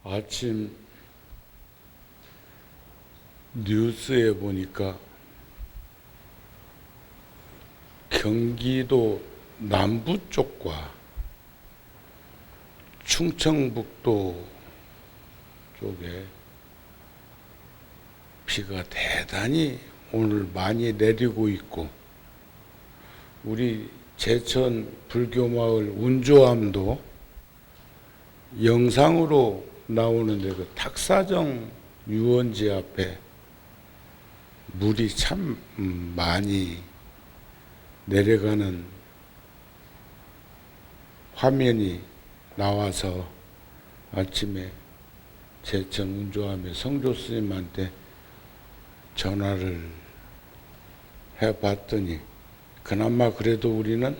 아침 뉴스에 보니까 경기도 남부 쪽과 충청북도 쪽에 비가 대단히 오늘 많이 내리고 있고, 우리 제천 불교마을 운조암도 영상으로 나오는데 그 탁사정 유원지 앞에 물이 참 많이 내려가는 화면이 나와서 아침에 제천 운조암의 성조 스님한테 전화를 해봤더니 그나마 그래도 우리는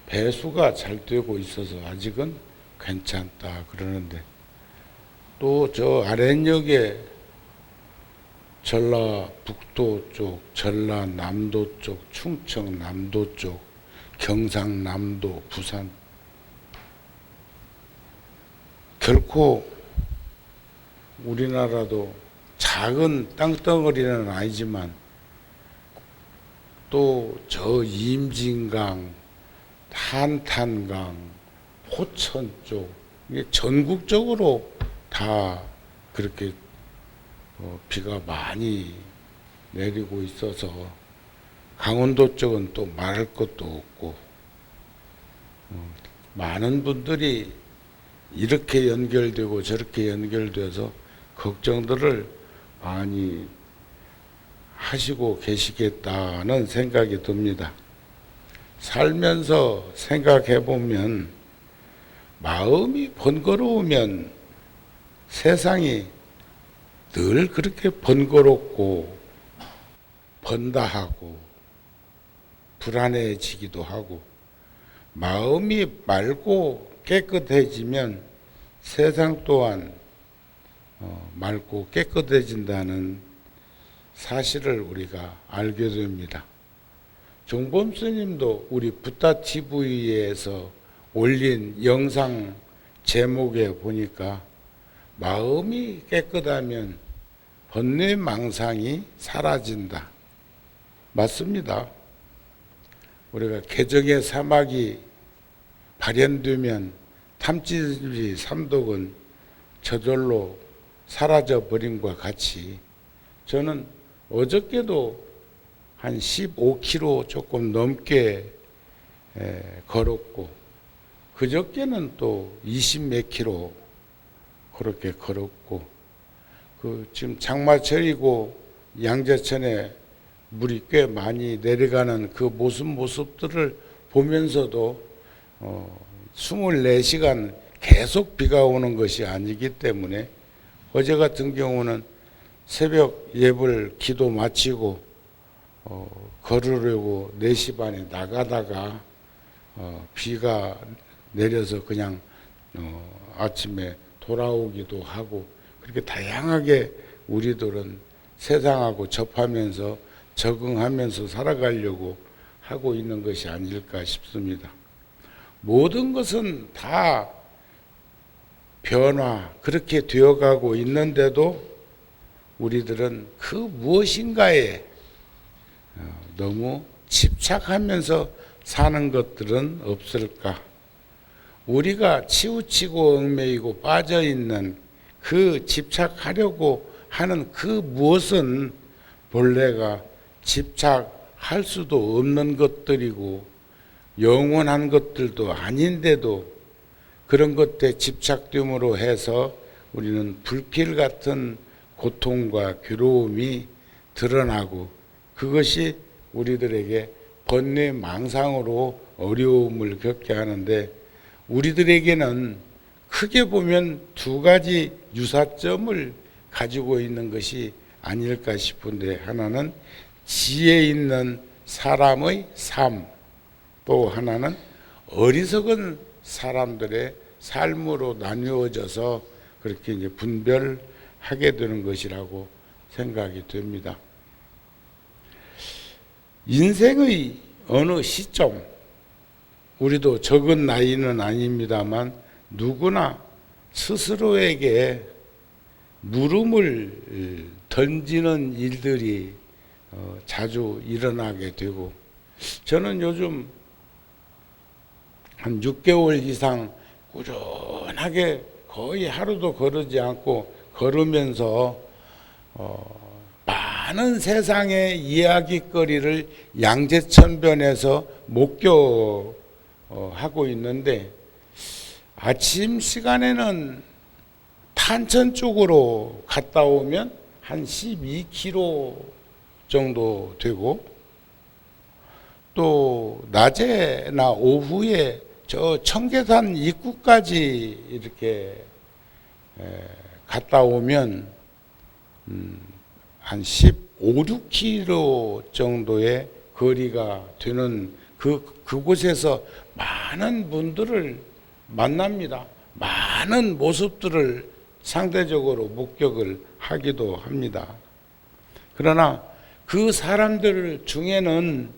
배수가 잘 되고 있어서 아직은 괜찮다 그러는데, 또 저 아랫역에 전라북도 쪽, 전라남도 쪽, 충청남도 쪽, 경상남도, 부산, 결코 우리나라도 작은 땅덩어리는 아니지만 또 저 임진강, 한탄강, 포천 쪽, 이게 전국적으로 다 그렇게 비가 많이 내리고 있어서 강원도 쪽은 또 말할 것도 없고, 많은 분들이 이렇게 연결되고 저렇게 연결돼서 걱정들을 많이 하시고 계시겠다는 생각이 듭니다. 살면서 생각해 보면 마음이 번거로우면 세상이 늘 그렇게 번거롭고 번다하고 불안해지기도 하고, 마음이 맑고 깨끗해지면 세상 또한 맑고 깨끗해진다는 사실을 우리가 알게 됩니다. 종범 스님도 우리 붓다 TV에서 올린 영상 제목에 보니까 마음이 깨끗하면 번뇌망상이 사라진다. 맞습니다. 우리가 개정의 사막이 발현되면 탐진리 삼독은 저절로 사라져 버림과 같이, 저는 어저께도 한 15km 조금 넘게 걸었고, 그저께는 또 20몇 킬로 그렇게 걸었고, 지금 장마철이고 양재천에 물이 꽤 많이 내려가는 그 모습들을 보면서도 24시간 계속 비가 오는 것이 아니기 때문에, 어제 같은 경우는 새벽 예불 기도 마치고 걸으려고 4시 반에 나가다가 비가 내려서 그냥 아침에 돌아오기도 하고, 그렇게 다양하게 우리들은 세상하고 접하면서 적응하면서 살아가려고 하고 있는 것이 아닐까 싶습니다. 모든 것은 다 변화, 그렇게 되어가고 있는데도 우리들은 그 무엇인가에 너무 집착하면서 사는 것들은 없을까? 우리가 치우치고 얽매이고 빠져있는 그 집착하려고 하는 그 무엇은 본래가 집착할 수도 없는 것들이고 영원한 것들도 아닌데도 그런 것에 집착됨으로 해서 우리는 불필 같은 고통과 괴로움이 드러나고, 그것이 우리들에게 번뇌망상으로 어려움을 겪게 하는데, 우리들에게는 크게 보면 두 가지 유사점을 가지고 있는 것이 아닐까 싶은데, 하나는 지혜 있는 사람의 삶, 또 하나는 어리석은 사람들의 삶으로 나누어져서 그렇게 이제 분별하게 되는 것이라고 생각이 됩니다. 인생의 어느 시점, 우리도 적은 나이는 아닙니다만 누구나 스스로에게 물음을 던지는 일들이 자주 일어나게 되고, 저는 요즘 한 6개월 이상 꾸준하게 거의 하루도 거르지 않고 걸으면서 많은 세상의 이야기거리를 양재천변에서 목격하고 있는데, 아침 시간에는 탄천 쪽으로 갔다 오면 한 12km 정도 되고, 또 낮에나 오후에 저 청계산 입구까지 이렇게 갔다 오면 한 15, 16km 정도의 거리가 되는 그곳에서 많은 분들을 만납니다. 많은 모습들을 상대적으로 목격을 하기도 합니다. 그러나 그 사람들 중에는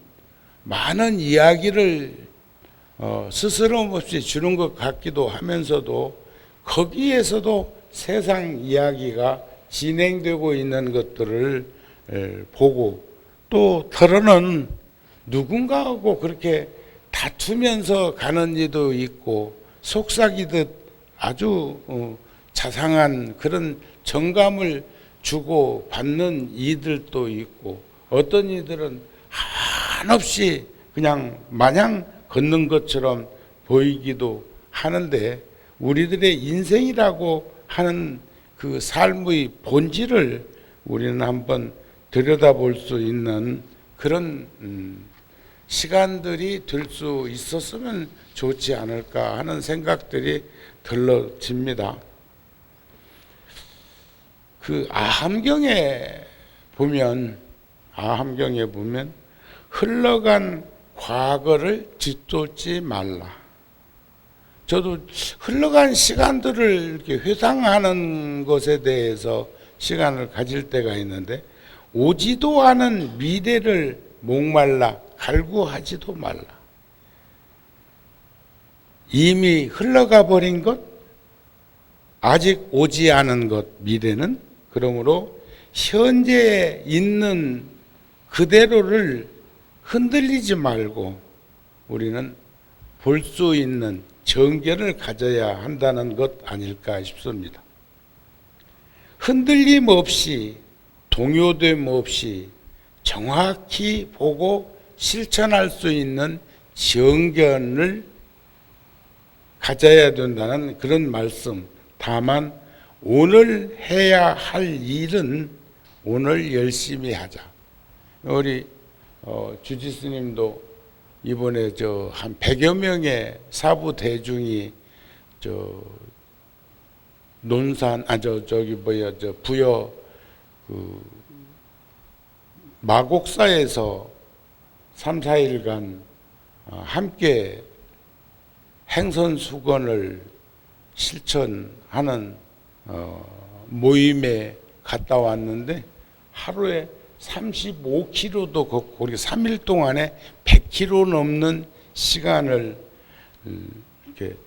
많은 이야기를 스스럼 없이 주는 것 같기도 하면서도, 거기에서도 세상 이야기가 진행되고 있는 것들을 보고, 또 털어는 누군가하고 그렇게 다투면서 가는 이도 있고, 속삭이듯 아주 자상한 그런 정감을 주고 받는 이들도 있고, 어떤 이들은 한없이 그냥 마냥 걷는 것처럼 보이기도 하는데, 우리들의 인생이라고 하는 그 삶의 본질을 우리는 한번 들여다볼 수 있는 그런 시간들이 될 수 있었으면 좋지 않을까 하는 생각들이 들러집니다. 그 아함경에 보면 흘러간 과거를 뒤쫓지 말라. 저도 흘러간 시간들을 이렇게 회상하는 것에 대해서 시간을 가질 때가 있는데, 오지도 않은 미래를 목말라 갈구하지도 말라. 이미 흘러가 버린 것, 아직 오지 않은 것, 미래는, 그러므로 현재에 있는 그대로를 흔들리지 말고 우리는 볼 수 있는 정견을 가져야 한다는 것 아닐까 싶습니다. 흔들림 없이, 동요됨 없이 정확히 보고 실천할 수 있는 정견을 가져야 된다는 그런 말씀. 다만 오늘 해야 할 일은 오늘 열심히 하자. 우리 주지스님도 이번에 한 100여 명의 사부 대중이 논산 부여 마곡사에서 3, 4일간 함께 행선수건을 실천하는 모임에 갔다 왔는데, 하루에 35km도 걷고, 우리 3일 동안에 100km 넘는 시간을 이렇게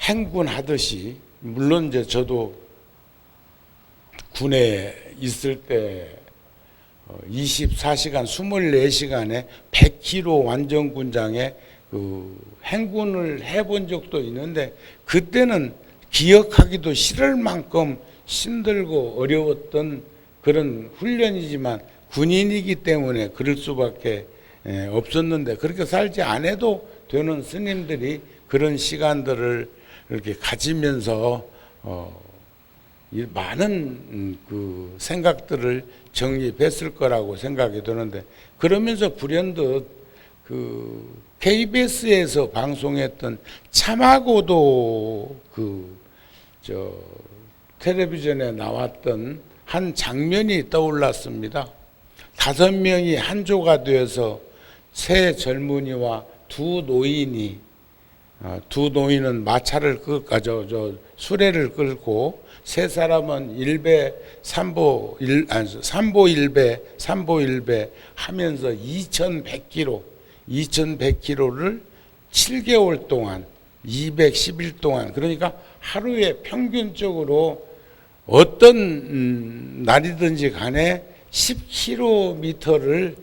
행군하듯이, 물론 이제 저도 군에 있을 때 24시간, 24시간에 100km 완전군장에 행군을 해본 적도 있는데, 그때는 기억하기도 싫을 만큼 힘들고 어려웠던 그런 훈련이지만, 군인이기 때문에 그럴 수밖에 없었는데, 그렇게 살지 않아도 되는 스님들이 그런 시간들을 이렇게 가지면서 많은 그 생각들을 정립했을 거라고 생각이 드는데, 그러면서 불현듯 그 KBS에서 방송했던 참하고도 텔레비전에 나왔던 한 장면이 떠올랐습니다. 5명이 한조가 되어서 세 젊은이와 두 노인은 마차를 수레를 끌고, 세 사람은 삼보일배 하면서 2100km를 7개월 동안, 210일 동안, 그러니까 하루에 평균적으로 어떤 날이든지 간에 10km를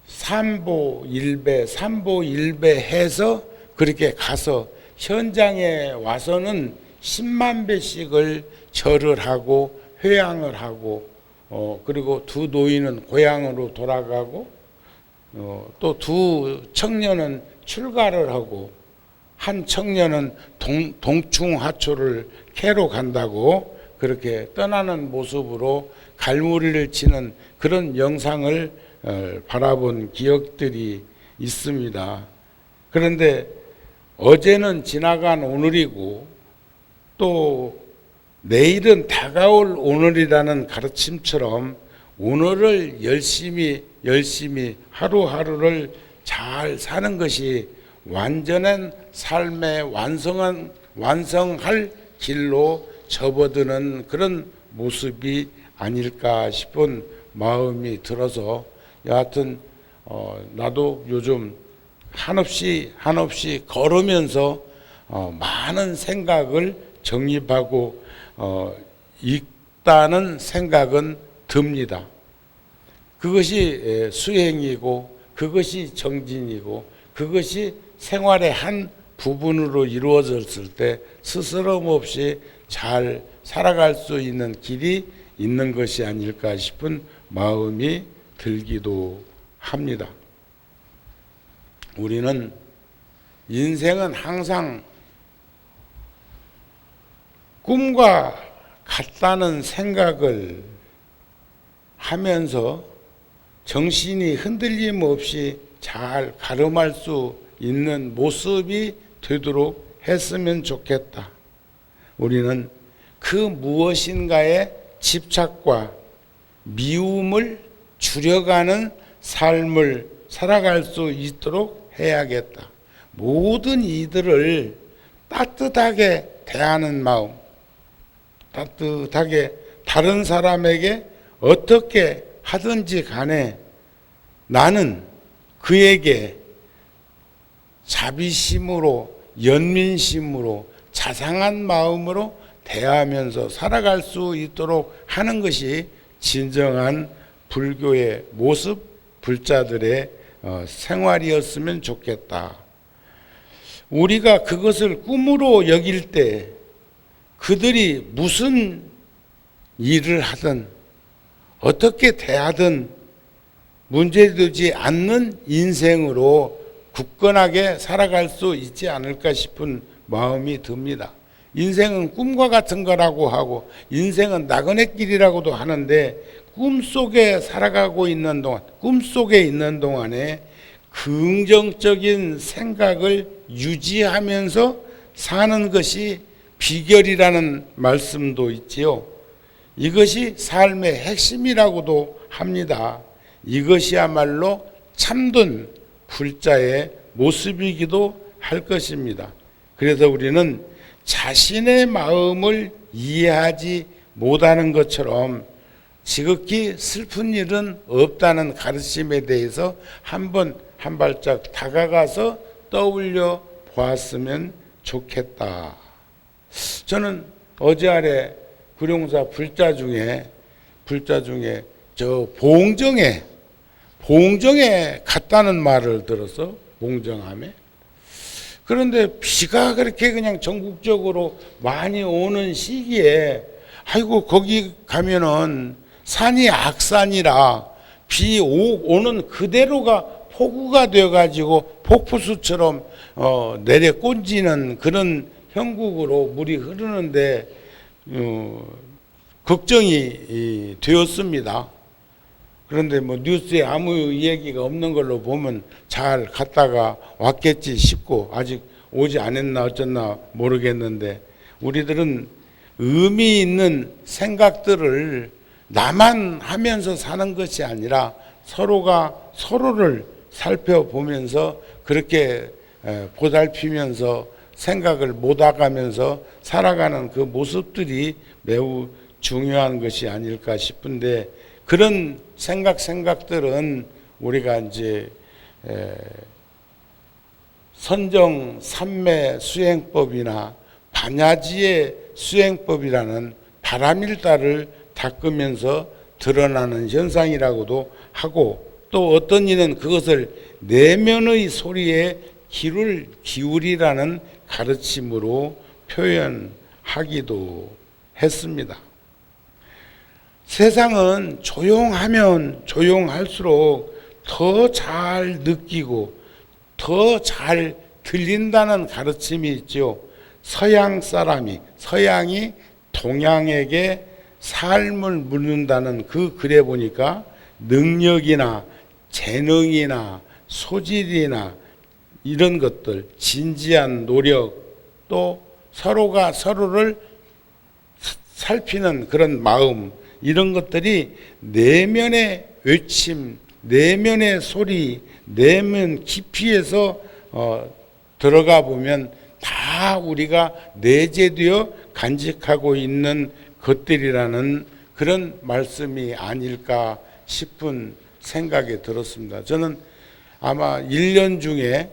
삼보 일배 해서 그렇게 가서 현장에 와서는 10만 배씩을 절을 하고 회향을 하고 그리고 두 노인은 고향으로 돌아가고 또 두 청년은 출가를 하고 한 청년은 동충하초를 캐러 간다고 그렇게 떠나는 모습으로 갈무리를 치는 그런 영상을 바라본 기억들이 있습니다. 그런데 어제는 지나간 오늘이고 또 내일은 다가올 오늘이라는 가르침처럼 오늘을 열심히 하루하루를 잘 사는 것이 완전한 삶의 완성할 길로 접어드는 그런 모습이 아닐까 싶은 마음이 들어서 여하튼 나도 요즘 한없이 걸으면서 많은 생각을 정립하고 있다는 생각은 듭니다. 그것이 수행이고 그것이 정진이고 그것이 생활의 한 부분으로 이루어졌을 때 스스럼 없이 잘 살아갈 수 있는 길이 있는 것이 아닐까 싶은 마음이 들기도 합니다. 우리는 인생은 항상 꿈과 같다는 생각을 하면서 정신이 흔들림 없이 잘 가름할 수 있는 모습이 되도록 했으면 좋겠다. 우리는 그 무엇인가의 집착과 미움을 줄여가는 삶을 살아갈 수 있도록 해야겠다. 모든 이들을 따뜻하게 대하는 마음, 따뜻하게 다른 사람에게 어떻게 하든지 간에 나는 그에게 자비심으로 연민심으로 자상한 마음으로 대하면서 살아갈 수 있도록 하는 것이 진정한 불교의 모습, 불자들의 생활이었으면 좋겠다. 우리가 그것을 꿈으로 여길 때 그들이 무슨 일을 하든 어떻게 대하든 문제되지 않는 인생으로 굳건하게 살아갈 수 있지 않을까 싶은 마음이 듭니다. 인생은 꿈과 같은 거라고 하고 인생은 나그네 길이라고도 하는데 꿈속에 살아가고 있는 동안, 꿈속에 있는 동안에 긍정적인 생각을 유지하면서 사는 것이 비결이라는 말씀도 있지요. 이것이 삶의 핵심이라고도 합니다. 이것이야말로 참된 불자의 모습이기도 할 것입니다. 그래서 우리는 자신의 마음을 이해하지 못하는 것처럼 지극히 슬픈 일은 없다는 가르침에 대해서 한 발짝 다가가서 떠올려 보았으면 좋겠다. 저는 어제 아래 구룡사 불자 중에 저 봉정에 갔다는 말을 들어서 봉정함에. 그런데 비가 그렇게 그냥 전국적으로 많이 오는 시기에 아이고 거기 가면은 산이 악산이라 비 오는 그대로가 폭우가 되어가지고 폭포수처럼 내려 꽂히는 그런 형국으로 물이 흐르는데 걱정이 되었습니다. 그런데 뭐 뉴스에 아무 얘기가 없는 걸로 보면 잘 갔다가 왔겠지 싶고 아직 오지 않았나 어쩌나 모르겠는데 우리들은 의미 있는 생각들을 나만 하면서 사는 것이 아니라 서로가 서로를 살펴보면서 그렇게 보살피면서 생각을 못아가면서 살아가는 그 모습들이 매우 중요한 것이 아닐까 싶은데 그런 생각들은 우리가 이제 선정 삼매 수행법이나 반야지의 수행법이라는 바람일다를 닦으면서 드러나는 현상이라고도 하고, 또 어떤 이는 그것을 내면의 소리에 귀를 기울이라는 가르침으로 표현하기도 했습니다. 세상은 조용하면 조용할수록 더 잘 느끼고 더 잘 들린다는 가르침이 있죠. 서양이 동양에게 삶을 묻는다는 그 글에 보니까 능력이나 재능이나 소질이나 이런 것들, 진지한 노력, 또 서로가 서로를 살피는 그런 마음, 이런 것들이 내면의 외침, 내면의 소리, 내면 깊이에서 들어가 보면 다 우리가 내재되어 간직하고 있는 것들이라는 그런 말씀이 아닐까 싶은 생각이 들었습니다. 저는 아마 1년 중에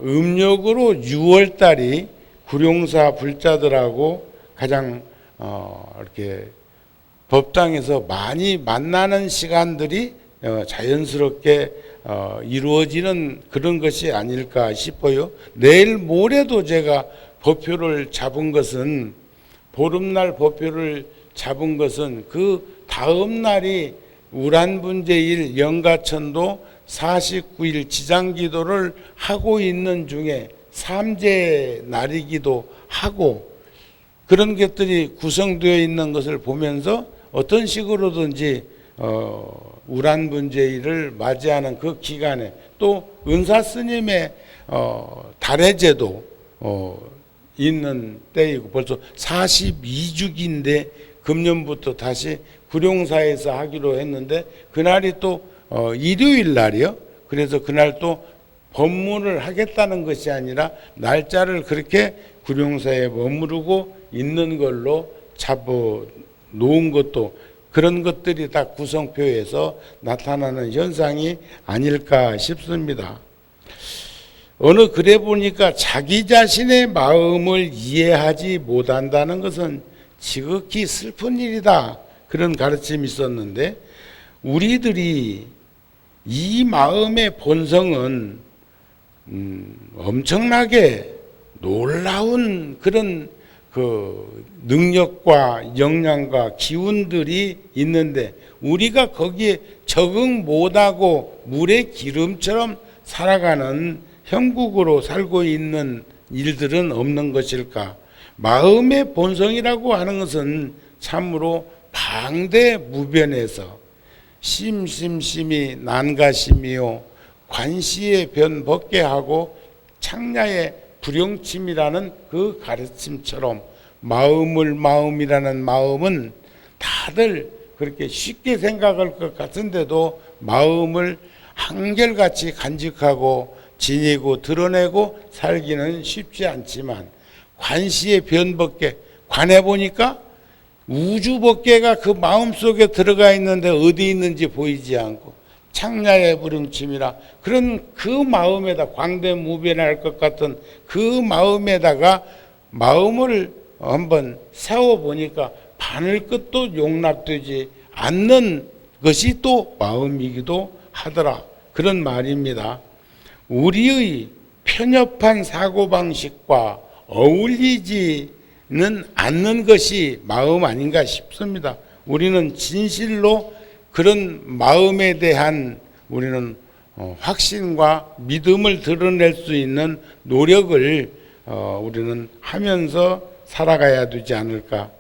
음력으로 6월 달이 구룡사 불자들하고 가장 이렇게 법당에서 많이 만나는 시간들이 자연스럽게 이루어지는 그런 것이 아닐까 싶어요. 내일 모레도 제가 법표를 잡은 것은, 보름날 법표를 잡은 것은 그 다음 날이 우란분제일 영가천도 49일 지장기도를 하고 있는 중에 삼재 날이기도 하고, 그런 것들이 구성되어 있는 것을 보면서 어떤 식으로든지 우란분제일을 맞이하는 그 기간에, 또 은사스님의 달해제도 있는 때이고, 벌써 42주기인데 금년부터 다시 구룡사에서 하기로 했는데, 그날이 또 일요일 날이요. 그래서 그날 또 법문을 하겠다는 것이 아니라 날짜를 그렇게 구룡사에 머무르고 있는 걸로 잡아 놓은 것도, 그런 것들이 다 구성표에서 나타나는 현상이 아닐까 싶습니다. 어느 글에 보니까 자기 자신의 마음을 이해하지 못한다는 것은 지극히 슬픈 일이다, 그런 가르침이 있었는데, 우리들이 이 마음의 본성은 엄청나게 놀라운 그런 그 능력과 역량과 기운들이 있는데, 우리가 거기에 적응 못하고 물의 기름처럼 살아가는 형국으로 살고 있는 일들은 없는 것일까? 마음의 본성이라고 하는 것은 참으로 방대무변해서 심심심이 난가심이요 관시의 변 벗게 하고 창야의 불용침이라는 그 가르침처럼, 마음이라는 마음은 다들 그렇게 쉽게 생각할 것 같은데도 마음을 한결같이 간직하고 지니고 드러내고 살기는 쉽지 않지만, 관시의 변법계, 관해 보니까 우주법계가 그 마음속에 들어가 있는데 어디 있는지 보이지 않고, 창야의 불용침이라 그런 그 마음에다, 광대무변할 것 같은 그 마음에다가 마음을 한번 세워보니까 바늘 끝도 용납되지 않는 것이 또 마음이기도 하더라, 그런 말입니다. 우리의 편협한 사고방식과 어울리지는 않는 것이 마음 아닌가 싶습니다. 우리는 진실로 그런 마음에 대한 우리는 확신과 믿음을 드러낼 수 있는 노력을 우리는 하면서 살아가야 되지 않을까.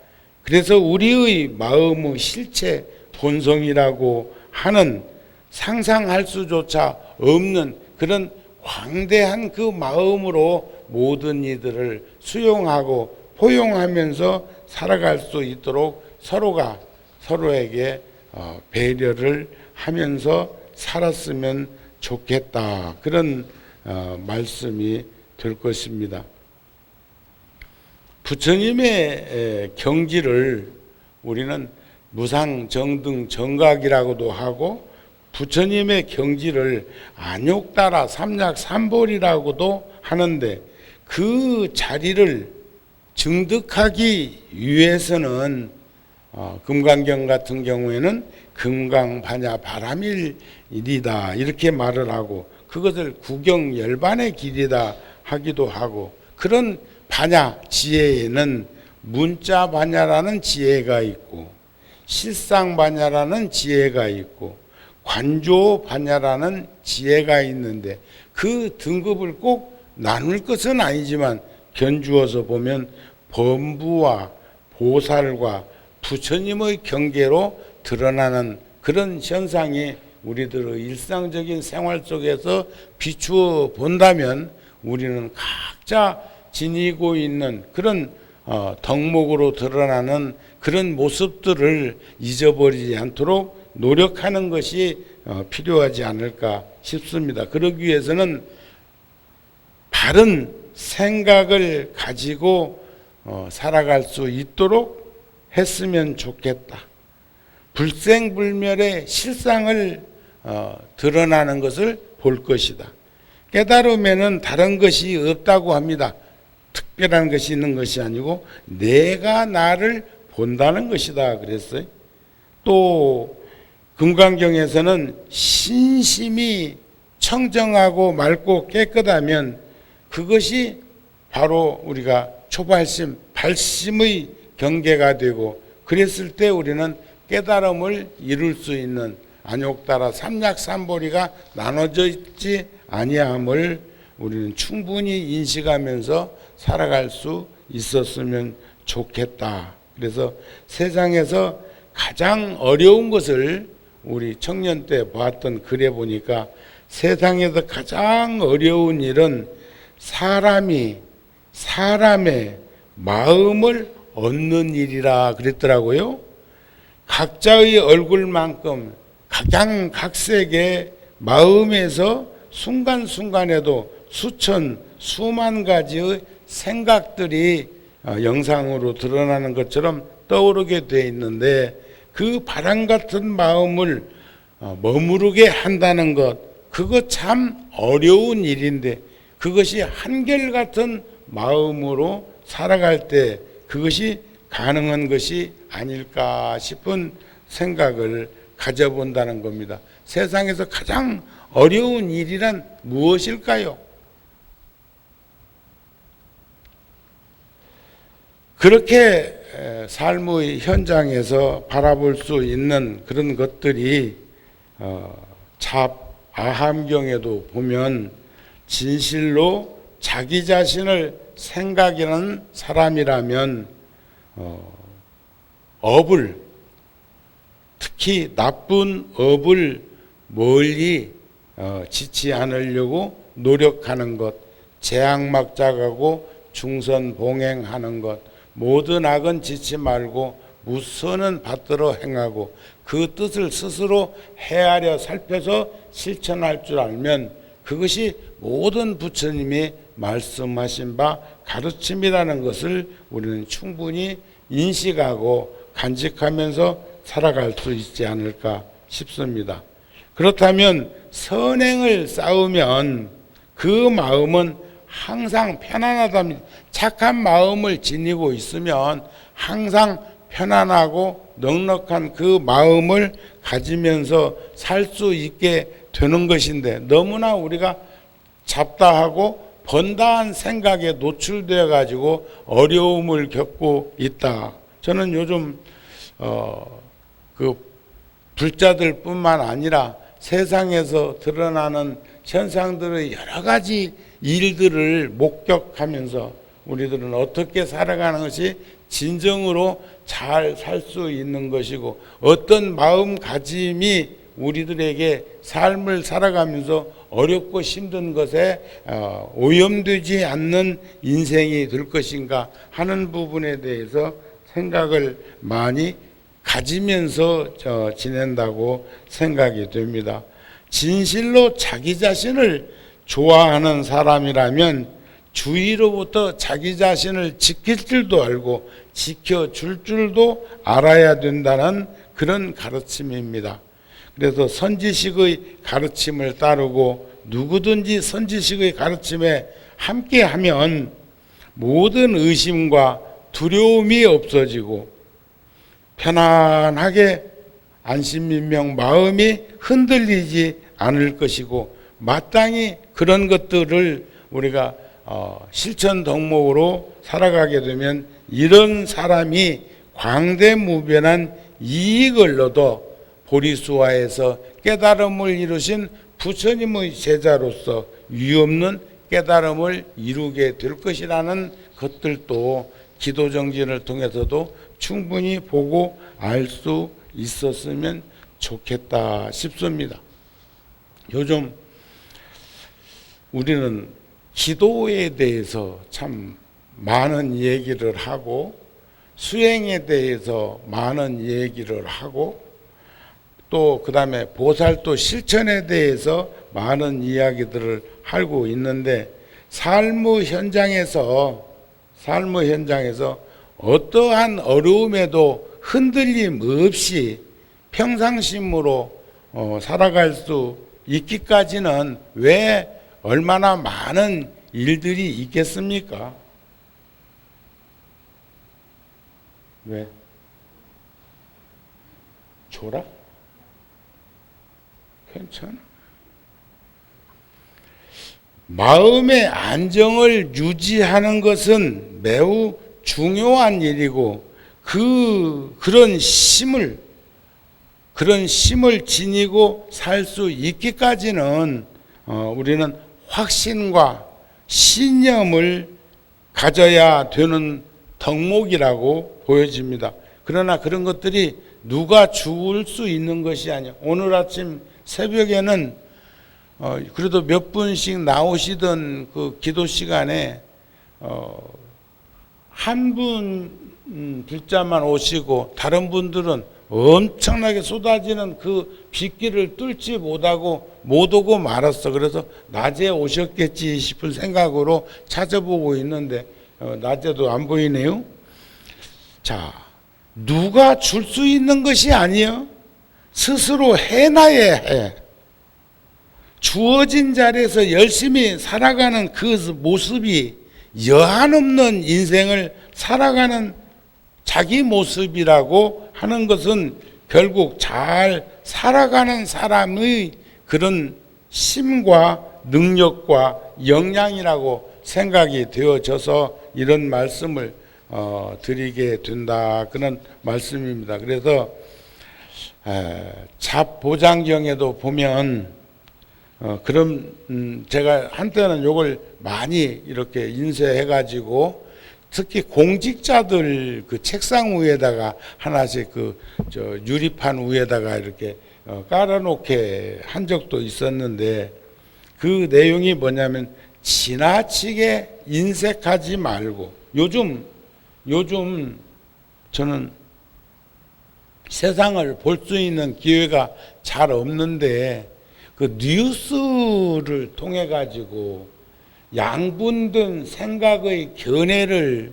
그래서 우리의 마음의 실체 본성이라고 하는 상상할 수조차 없는 그런 광대한 그 마음으로 모든 이들을 수용하고 포용하면서 살아갈 수 있도록 서로가 서로에게 배려를 하면서 살았으면 좋겠다, 그런 말씀이 될 것입니다. 부처님의 경지를 우리는 무상정등 정각이라고도 하고, 부처님의 경지를 안욕따라 삼약삼볼이라고도 하는데, 그 자리를 증득하기 위해서는 금강경 같은 경우에는 금강반야 바람일이다 이렇게 말을 하고, 그것을 구경열반의 길이다 하기도 하고, 그런 반야 지혜에는 문자 반야라는 지혜가 있고, 실상 반야라는 지혜가 있고, 관조 반야라는 지혜가 있는데, 그 등급을 꼭 나눌 것은 아니지만 견주어서 보면 범부와 보살과 부처님의 경계로 드러나는 그런 현상이 우리들의 일상적인 생활 속에서 비추어 본다면, 우리는 각자 지니고 있는 그런 덕목으로 드러나는 그런 모습들을 잊어버리지 않도록 노력하는 것이 필요하지 않을까 싶습니다. 그러기 위해서는 바른 생각을 가지고 살아갈 수 있도록 했으면 좋겠다. 불생불멸의 실상을 드러나는 것을 볼 것이다. 깨달음에는 다른 것이 없다고 합니다. 특별한 것이 있는 것이 아니고 내가 나를 본다는 것이다 그랬어요. 또 금강경에서는 신심이 청정하고 맑고 깨끗하면 그것이 바로 우리가 초발심, 발심의 경계가 되고, 그랬을 때 우리는 깨달음을 이룰 수 있는 안욕따라 삼약삼보리가 나눠져 있지 아니함을 우리는 충분히 인식하면서 살아갈 수 있었으면 좋겠다. 그래서 세상에서 가장 어려운 것을 우리 청년 때 봤던 글에 보니까, 세상에서 가장 어려운 일은 사람이 사람의 마음을 얻는 일이라 그랬더라고요. 각자의 얼굴만큼 각양각색의 마음에서 순간순간에도 수천 수만 가지의 생각들이 영상으로 드러나는 것처럼 떠오르게 돼 있는데, 그 바람 같은 마음을 머무르게 한다는 것, 그거 참 어려운 일인데, 그것이 한결같은 마음으로 살아갈 때 그것이 가능한 것이 아닐까 싶은 생각을 가져본다는 겁니다. 세상에서 가장 어려운 일이란 무엇일까요? 그렇게 삶의 현장에서 바라볼 수 있는 그런 것들이 아함경에도 보면, 진실로 자기 자신을 생각하는 사람이라면 업을, 특히 나쁜 업을 멀리 짓지 않으려고 노력하는 것, 재앙막작하고 중선봉행하는 것, 모든 악은 짓지 말고 무선은 받들어 행하고, 그 뜻을 스스로 헤아려 살펴서 실천할 줄 알면 그것이 모든 부처님이 말씀하신 바 가르침이라는 것을 우리는 충분히 인식하고 간직하면서 살아갈 수 있지 않을까 싶습니다. 그렇다면 선행을 쌓으면 그 마음은 항상 편안하답니다. 착한 마음을 지니고 있으면 항상 편안하고 넉넉한 그 마음을 가지면서 살 수 있게 되는 것인데, 너무나 우리가 잡다하고 번다한 생각에 노출되어 가지고 어려움을 겪고 있다. 저는 요즘 그 불자들뿐만 아니라 세상에서 드러나는 현상들의 여러 가지 일들을 목격하면서 우리들은 어떻게 살아가는 것이 진정으로 잘 살 수 있는 것이고, 어떤 마음가짐이 우리들에게 삶을 살아가면서 어렵고 힘든 것에 오염되지 않는 인생이 될 것인가 하는 부분에 대해서 생각을 많이 가지면서 지낸다고 생각이 됩니다. 진실로 자기 자신을 좋아하는 사람이라면 주위로부터 자기 자신을 지킬 줄도 알고 지켜줄 줄도 알아야 된다는 그런 가르침입니다. 그래서 선지식의 가르침을 따르고 누구든지 선지식의 가르침에 함께 하면 모든 의심과 두려움이 없어지고 편안하게 안심민명 마음이 흔들리지 않을 것이고, 마땅히 그런 것들을 우리가 실천 덕목으로 살아가게 되면 이런 사람이 광대무변한 이익을 얻어 보리수화에서 깨달음을 이루신 부처님의 제자로서 유없는 깨달음을 이루게 될 것이라는 것들도 기도정진을 통해서도 충분히 보고 알 수 있었으면 좋겠다 싶습니다. 요즘 우리는 기도에 대해서 참 많은 얘기를 하고, 수행에 대해서 많은 얘기를 하고, 또 그 다음에 보살도 실천에 대해서 많은 이야기들을 하고 있는데, 삶의 현장에서 어떠한 어려움에도 흔들림 없이 평상심으로 살아갈 수 있기까지는 왜 얼마나 많은 일들이 있겠습니까? 왜? 줘라? 괜찮아? 마음의 안정을 유지하는 것은 매우 중요한 일이고, 그런 힘을 지니고 살 수 있기까지는 우리는 확신과 신념을 가져야 되는 덕목이라고 보여집니다. 그러나 그런 것들이 누가 줄 수 있는 것이 아니야. 오늘 아침 새벽에는 그래도 몇 분씩 나오시던 그 기도 시간에 한 분 불자만 오시고 다른 분들은 엄청나게 쏟아지는 그 빗길을 뚫지 못하고 못 오고 말았어. 그래서 낮에 오셨겠지 싶은 생각으로 찾아보고 있는데 낮에도 안 보이네요. 자, 누가 줄 수 있는 것이 아니요, 스스로 해놔야 해. 주어진 자리에서 열심히 살아가는 그 모습이 여한없는 인생을 살아가는 자기 모습이라고 하는 것은 결국 잘 살아가는 사람의 그런 힘과 능력과 역량이라고 생각이 되어져서 이런 말씀을 드리게 된다, 그런 말씀입니다. 그래서 잡보장경에도 보면 그럼 제가 한때는 요걸 많이 이렇게 인쇄해가지고 특히 공직자들 그 책상 위에다가 하나씩 유리판 위에다가 이렇게 깔아놓게 한 적도 있었는데, 그 내용이 뭐냐면 지나치게 인색하지 말고, 요즘 저는 세상을 볼 수 있는 기회가 잘 없는데 그 뉴스를 통해 가지고 양분된 생각의 견해를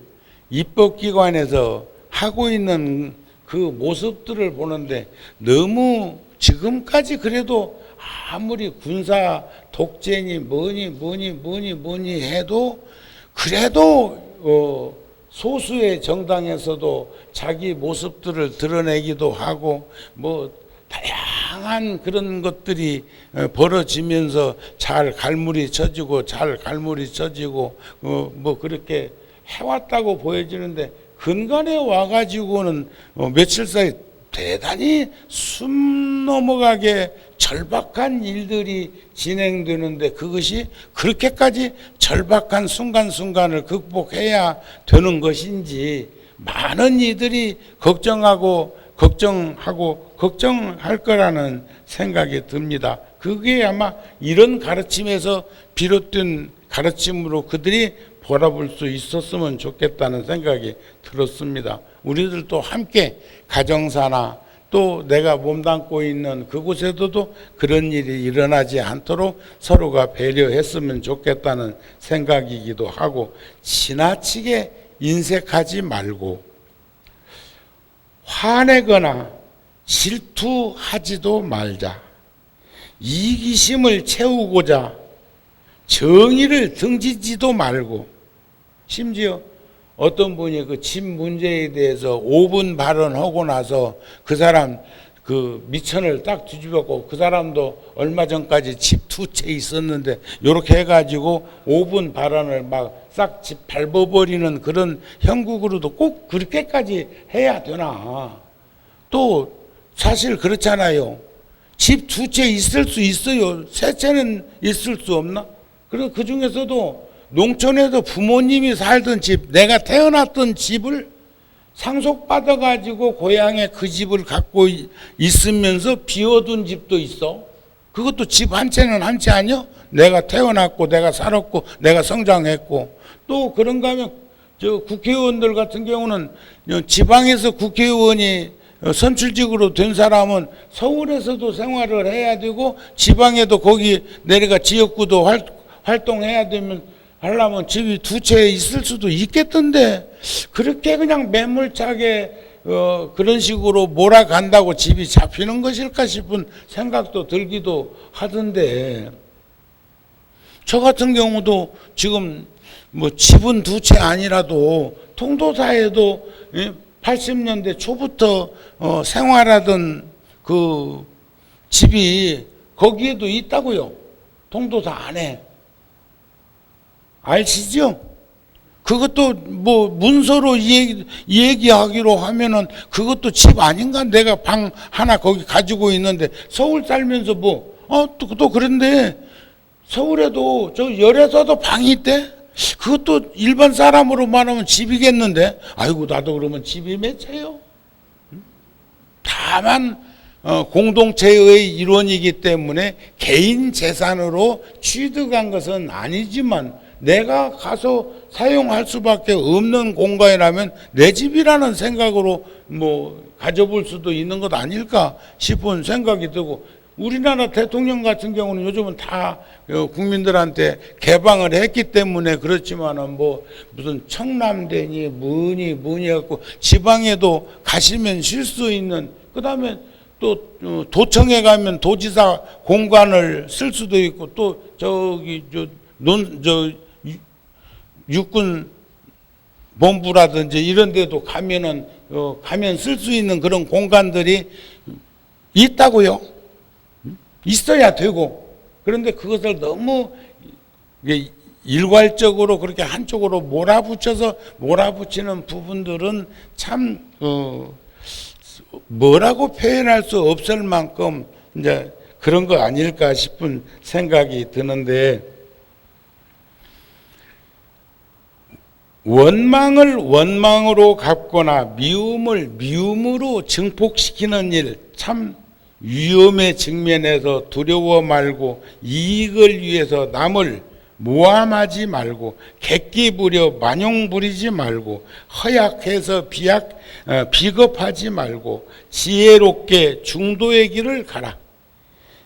입법기관에서 하고 있는 그 모습들을 보는데, 너무 지금까지 그래도 아무리 군사 독재니 뭐니 해도 그래도 소수의 정당에서도 자기 모습들을 드러내기도 하고 뭐 다양한 그런 것들이 벌어지면서 잘 갈무리 쳐지고 뭐 그렇게 해왔다고 보여지는데, 근간에 와가지고는 며칠 사이 대단히 숨 넘어가게 절박한 일들이 진행되는데, 그것이 그렇게까지 절박한 순간순간을 극복해야 되는 것인지, 많은 이들이 걱정할 거라는 생각이 듭니다. 그게 아마 이런 가르침에서 비롯된 가르침으로 그들이 바라볼 수 있었으면 좋겠다는 생각이 들었습니다. 우리들도 함께 가정사나 또 내가 몸담고 있는 그곳에도 그런 일이 일어나지 않도록 서로가 배려했으면 좋겠다는 생각이기도 하고, 지나치게 인색하지 말고 화내거나 질투하지도 말자. 이기심을 채우고자 정의를 등지지도 말고, 심지어 어떤 분이 그 집 문제에 대해서 5분 발언하고 나서 그 사람 그 미천을 딱 뒤집었고, 그 사람도 얼마 전까지 집 2채 있었는데 요렇게 해가지고 5분 발언을 막 싹 집 밟아버리는 그런 형국으로도 꼭 그렇게까지 해야 되나. 또 사실 그렇잖아요. 집 2채 있을 수 있어요. 3채는 있을 수 없나? 그리고 그 중에서도 농촌에도 부모님이 살던 집, 내가 태어났던 집을 상속받아가지고 고향에 그 집을 갖고 있으면서 비워둔 집도 있어. 그것도 집 한 채는 한 채 아니요? 내가 태어났고, 내가 살았고, 내가 성장했고. 또 그런가 하면 저 국회의원들 같은 경우는 지방에서 국회의원이 선출직으로 된 사람은 서울에서도 생활을 해야 되고, 지방에도 거기 내려가 지역구도 활동해야 되면 하려면 집이 2채 있을 수도 있겠던데, 그렇게 그냥 매몰차게 그런 식으로 몰아간다고 집이 잡히는 것일까 싶은 생각도 들기도 하던데, 저 같은 경우도 지금 뭐 집은 2채 아니라도 통도사에도 80년대 초부터 생활하던 그 집이 거기에도 있다고요. 통도사 안에. 아시죠? 그것도 뭐 문서로 얘기하기로 하면은 그것도 집 아닌가? 내가 방 하나 거기 가지고 있는데, 서울 살면서 또 그런데 서울에도 저 열에서도 방이 있대? 그것도 일반 사람으로 말하면 집이겠는데, 아이고 나도 그러면 집이 몇 채요? 다만 공동체의 일원이기 때문에 개인 재산으로 취득한 것은 아니지만, 내가 가서 사용할 수밖에 없는 공간이라면 내 집이라는 생각으로 가져볼 수도 있는 것 아닐까 싶은 생각이 들고, 우리나라 대통령 같은 경우는 요즘은 다 국민들한테 개방을 했기 때문에 그렇지만은 무슨 청남대니 뭐니 해갖고 지방에도 가시면 쉴 수 있는, 그 다음에 또 도청에 가면 도지사 공간을 쓸 수도 있고, 또 육군 본부라든지 이런 데도 가면 쓸 수 있는 그런 공간들이 있다고요. 있어야 되고. 그런데 그것을 너무 일괄적으로 그렇게 한쪽으로 몰아붙이는 부분들은 참 뭐라고 표현할 수 없을 만큼 이제 그런 거 아닐까 싶은 생각이 드는데, 원망을 원망으로 갚거나 미움을 미움으로 증폭시키는 일, 참 위험의 측면에서 두려워 말고, 이익을 위해서 남을 모함하지 말고, 객기 부려 만용 부리지 말고, 허약해서 비겁하지 말고, 지혜롭게 중도의 길을 가라.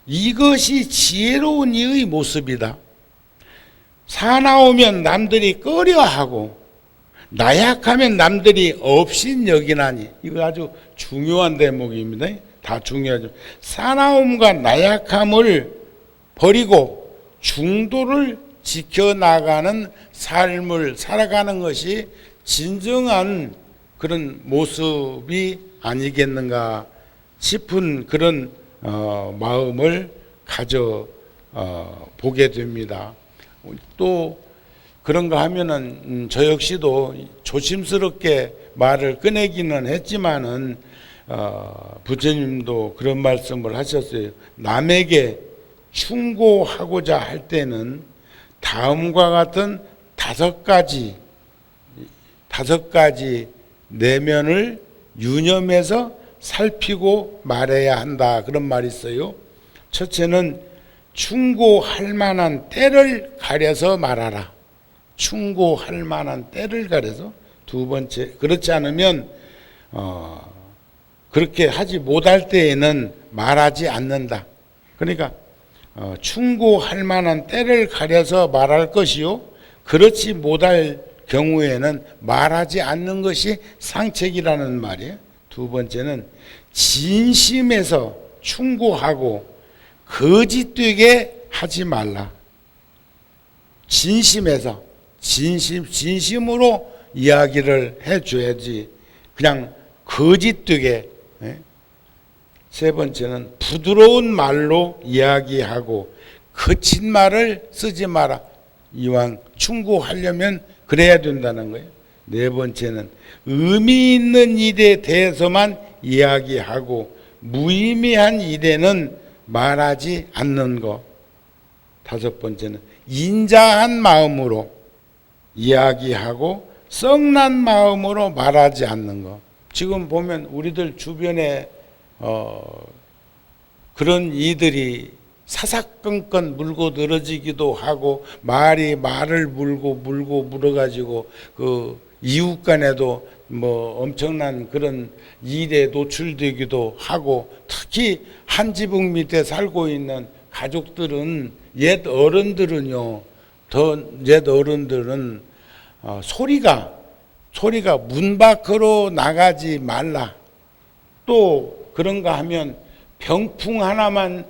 이것이 지혜로운 이의 모습이다. 사나우면 남들이 꺼려하고, 나약하면 남들이 업신 여기나니. 이거 아주 중요한 대목입니다. 다 중요하죠. 사나움과 나약함을 버리고 중도를 지켜나가는 삶을 살아가는 것이 진정한 그런 모습이 아니겠는가 싶은 그런 마음을 가져 보게 됩니다. 또 그런가 하면은 저 역시도 조심스럽게 말을 꺼내기는 했지만은 부처님도 그런 말씀을 하셨어요. 남에게 충고하고자 할 때는 다음과 같은 5가지 내면을 유념해서 살피고 말해야 한다, 그런 말이 있어요. 첫째는 충고할 만한 때를 가려서 말하라. 충고할 만한 때를 가려서. 두 번째, 그렇지 않으면 그렇게 하지 못할 때에는 말하지 않는다. 그러니까 충고할 만한 때를 가려서 말할 것이요, 그렇지 못할 경우에는 말하지 않는 것이 상책이라는 말이에요. 두 번째는 진심에서 충고하고 거짓되게 하지 말라. 진심에서 진심으로 이야기를 해줘야지 그냥 거짓되게. 세 번째는 부드러운 말로 이야기하고 거친 말을 쓰지 마라. 이왕 충고하려면 그래야 된다는 거예요. 네 번째는 의미 있는 일에 대해서만 이야기하고 무의미한 일에는 말하지 않는 것. 다섯 번째는 인자한 마음으로 이야기하고 썩난 마음으로 말하지 않는 것. 지금 보면 우리들 주변에 그런 이들이 사사건건 물고 늘어지기도 하고 말을 물어가지고 그 이웃 간에도 뭐 엄청난 그런 일에 노출되기도 하고, 특히 한 지붕 밑에 살고 있는 가족들은 옛 어른들은 소리가 문 밖으로 나가지 말라. 또 그런가 하면 병풍 하나만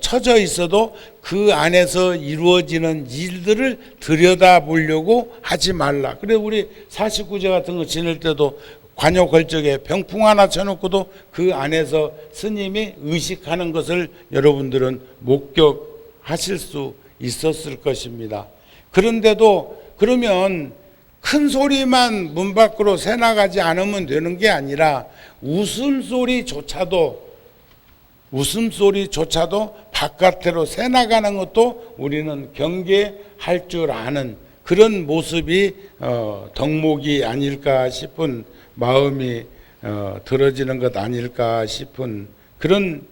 쳐져 있어도 그 안에서 이루어지는 일들을 들여다보려고 하지 말라. 그래 우리 49제 같은 거 지낼 때도 관요 걸적에 병풍 하나 쳐놓고도 그 안에서 스님이 의식하는 것을 여러분들은 목격하실 수 있었을 것입니다. 그런데도 그러면 큰 소리만 문 밖으로 새나가지 않으면 되는 게 아니라 웃음소리조차도 바깥으로 새나가는 것도 우리는 경계할 줄 아는 그런 모습이 덕목이 아닐까 싶은 마음이 들어지는 것 아닐까 싶은 그런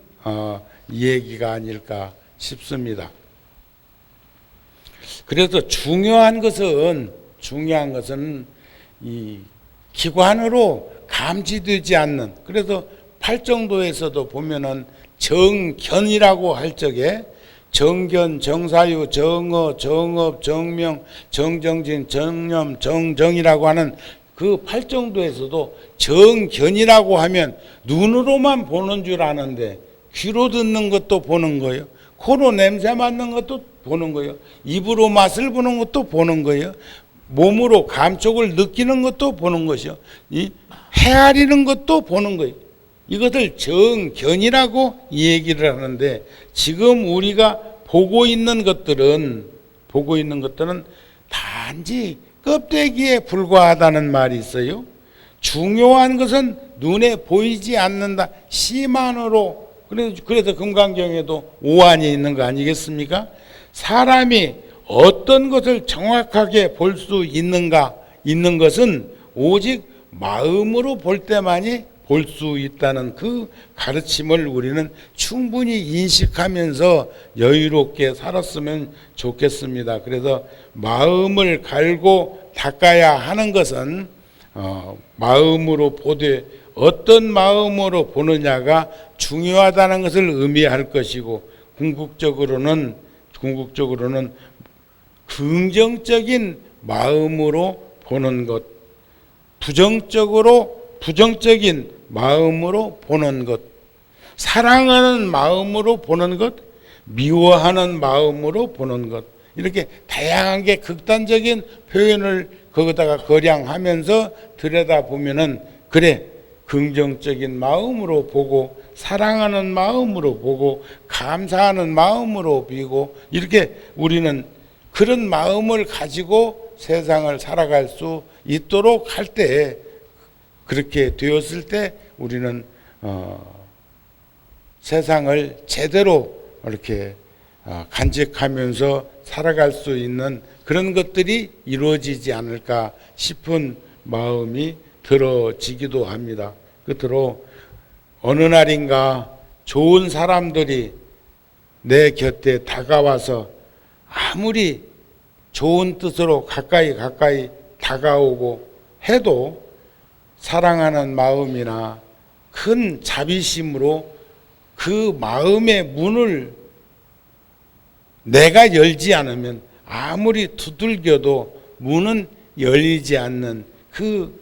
얘기가 아닐까 싶습니다. 그래서 중요한 것은 이 기관으로 감지되지 않는, 그래서 팔정도에서도 보면은 정견이라고 할 적에 정견, 정사유, 정어, 정업, 정명, 정정진, 정념, 정정이라고 하는 그 팔정도에서도 정견이라고 하면 눈으로만 보는 줄 아는데 귀로 듣는 것도 보는 거예요. 코로 냄새 맡는 것도 보는 거예요. 입으로 맛을 보는 것도 보는 거예요. 몸으로 감촉을 느끼는 것도 보는 것이요. 헤아리는 것도 보는 거예요. 이것을 정견이라고 얘기를 하는데, 지금 우리가 보고 있는 것들은 단지 껍데기에 불과하다는 말이 있어요. 중요한 것은 눈에 보이지 않는다. 심안으로. 그래서 금강경에도 오한이 있는 거 아니겠습니까? 사람이 어떤 것을 정확하게 볼 수 있는 것은 오직 마음으로 볼 때만이 볼 수 있다는 그 가르침을 우리는 충분히 인식하면서 여유롭게 살았으면 좋겠습니다. 그래서 마음을 갈고 닦아야 하는 것은 마음으로 보되 어떤 마음으로 보느냐가 중요하다는 것을 의미할 것이고, 궁극적으로는 긍정적인 마음으로 보는 것, 부정적인 마음으로 보는 것, 사랑하는 마음으로 보는 것, 미워하는 마음으로 보는 것, 이렇게 다양하게 극단적인 표현을 거기다가 거량하면서 들여다보면은, 그래, 긍정적인 마음으로 보고 사랑하는 마음으로 보고 감사하는 마음으로 보고, 이렇게 우리는 그런 마음을 가지고 세상을 살아갈 수 있도록 할 때, 그렇게 되었을 때 우리는 세상을 제대로 이렇게 간직하면서 살아갈 수 있는 그런 것들이 이루어지지 않을까 싶은 마음이 들어지기도 합니다. 끝으로 어느 날인가 좋은 사람들이 내 곁에 다가와서 아무리 좋은 뜻으로 가까이 다가오고 해도 사랑하는 마음이나 큰 자비심으로 그 마음의 문을 내가 열지 않으면 아무리 두들겨도 문은 열리지 않는 그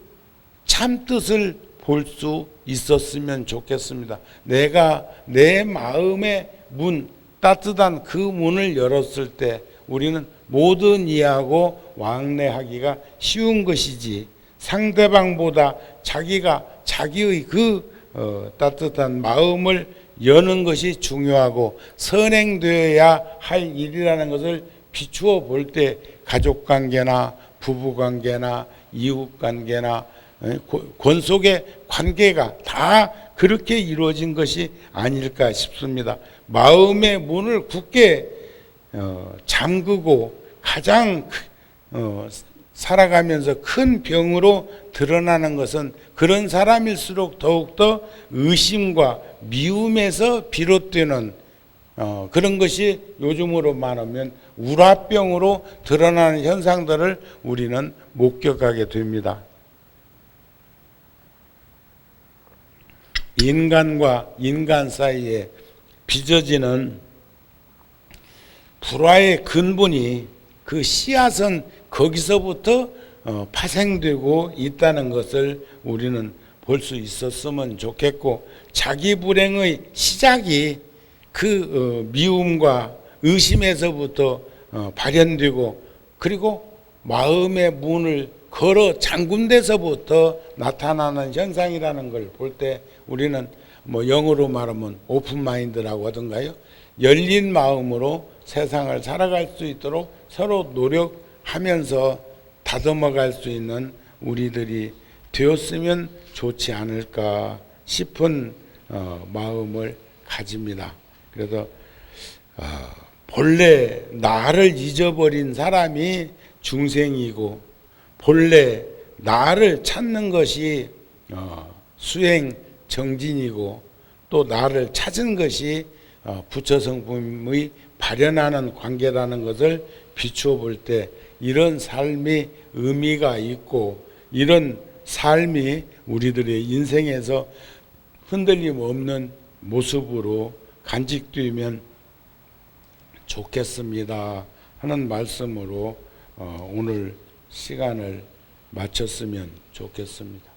참뜻을 볼 수 있었으면 좋겠습니다. 내가 내 마음의 문, 따뜻한 그 문을 열었을 때 우리는 모든 이하고 왕래하기가 쉬운 것이지 상대방보다 자기가 자기의 따뜻한 마음을 여는 것이 중요하고 선행되어야 할 일이라는 것을 비추어 볼 때 가족관계나 부부관계나 이웃관계나 권속의 관계가 다 그렇게 이루어진 것이 아닐까 싶습니다. 마음의 문을 굳게 잠그고 가장 살아가면서 큰 병으로 드러나는 것은 그런 사람일수록 더욱더 의심과 미움에서 비롯되는 그런 것이 요즘으로 말하면 우라병으로 드러나는 현상들을 우리는 목격하게 됩니다. 인간과 인간 사이에 빚어지는 불화의 근본이 그 씨앗은 거기서부터 파생되고 있다는 것을 우리는 볼 수 있었으면 좋겠고, 자기 불행의 시작이 그 미움과 의심에서부터 발현되고, 그리고 마음의 문을 걸어 잠근 데서부터 나타나는 현상이라는 걸 볼 때 우리는 영어로 말하면 오픈 마인드라고 하던가요? 열린 마음으로 세상을 살아갈 수 있도록 서로 노력하면서 다듬어갈 수 있는 우리들이 되었으면 좋지 않을까 싶은 마음을 가집니다. 그래서 본래 나를 잊어버린 사람이 중생이고, 본래 나를 찾는 것이 수행 정진이고, 또 나를 찾은 것이 부처 성품의 발현하는 관계라는 것을 비추어 볼 때 이런 삶이 의미가 있고, 이런 삶이 우리들의 인생에서 흔들림 없는 모습으로 간직되면 좋겠습니다 하는 말씀으로 오늘 시간을 마쳤으면 좋겠습니다.